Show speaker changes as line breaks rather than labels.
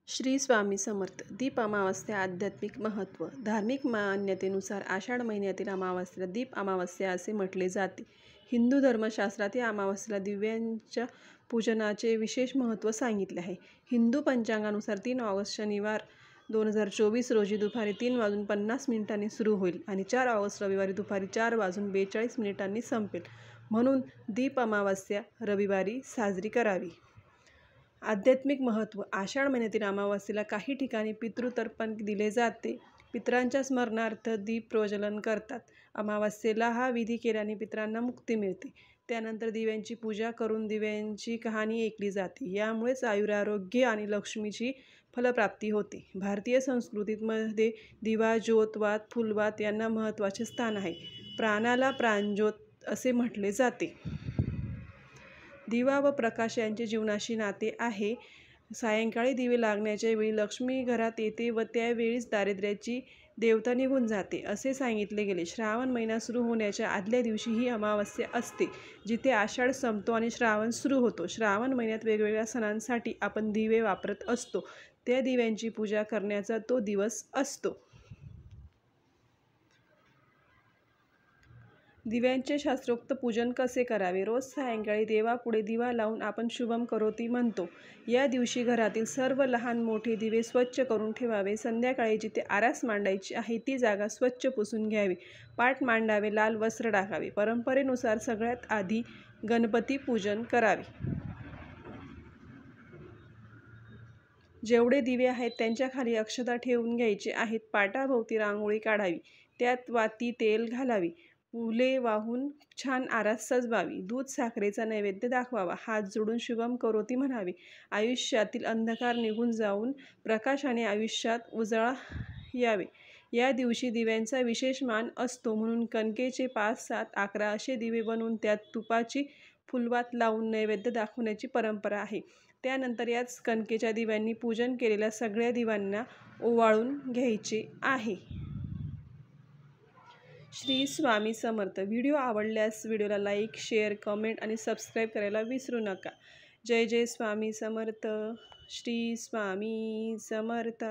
श्री स्वामी समर्थ. दीप अमावस्या. आध्यात्मिक महत्त्व. धार्मिक मान्यतेनुसार आषाढ महिन्यातील अमावस्येला दीप अमावस्या असे म्हटले जाते. हिंदू धर्मशास्त्रात या अमावस्येला दिव्यांच्या पूजनाचे विशेष महत्त्व सांगितले आहे. हिंदू पंचांगानुसार 3 ऑगस्ट शनिवार 2024 रोजी दुपारी 3:50 सुरू होईल आणि 4 ऑगस्ट रविवारी दुपारी 4:42 संपेल. म्हणून दीप अमावस्या रविवारी साजरी करावी. आध्यात्मिक महत्त्व. आषाढ महिन्यातील अमावस्येला काही ठिकाणी पितृतर्पण दिले जाते. पितरांच्या स्मरणार्थ दीप प्रज्वलन करतात. अमावस्येला हा विधी केल्याने पितरांना मुक्ती मिळते. त्यानंतर दिव्यांची पूजा करून दिव्यांची कहाणी ऐकली जाते. यामुळेच आयुरारोग्य आणि लक्ष्मीची फलप्राप्ती होते. भारतीय संस्कृतीमध्ये दिवा, ज्योत, वात, फुलवात यांना महत्त्वाचे स्थान आहे. प्राणाला प्राणज्योत असे म्हटले जाते. दिवा व प्रकाश यांचे जीवनाशी नाते आहे. सायंकाळी दिवे लागण्याच्या वेळी लक्ष्मी घरात येते व त्यावेळीच दारिद्र्याची देवता निघून जाते असे सांगितले गेले. श्रावण महिना सुरू होण्याच्या आदल्या दिवशी ही अमावस्या असते, जिथे आषाढ संपतो आणि श्रावण सुरू होतो. श्रावण महिन्यात वेगवेगळ्या सणांसाठी आपण दिवे वापरत असतो. त्या दिव्यांची पूजा करण्याचा तो दिवस असतो. दिव्यांचे शास्त्रोक्त पूजन कसे करावे? रोज सायंकाळी देवापुढे दिवा लावून आपण शुभम करोती म्हणतो. या दिवशी घरातील सर्व लहान मोठे दिवे स्वच्छ करून ठेवावे. संध्याकाळी जिथे आरास मांडायची आहे ती जागा स्वच्छ पुसून घ्यावी. पाट मांडावे. लाल वस्त्र टाकावे. परंपरेनुसार सगळ्यात आधी गणपती पूजन करावे. जेवढे दिवे आहेत त्यांच्या खाली अक्षता ठेवून घ्यायचे आहेत. पाटाभोवती रांगोळी काढावी. त्यात वाती तेल घालावी. फुले वाहून छान आरास सजवावी. दूध साखरेचा नैवेद्य दाखवावा. हात जोडून शुभम करोती म्हणावे. आयुष्यातील अंधकार निघून जाऊन प्रकाशाने आयुष्यात उजाळा यावे. या दिवशी दिव्यांचा विशेष मान असतो म्हणून कणकेचे 5, 7, 11 असे दिवे बनवून त्यात तुपाची फुलवात लावून नैवेद्य दाखवण्याची परंपरा आहे. त्यानंतर याच कणकेच्या दिव्यांनी पूजन केलेल्या सगळ्या दिव्यांना ओवाळून घ्यायचे आहे. श्री स्वामी समर्थ. व्हिडिओ आवडल्यास व्हिडिओला लाईक, शेअर, कमेंट आणि सबस्क्राईब करायला विसरू नका. जय जय स्वामी समर्थ. श्री स्वामी समर्थ.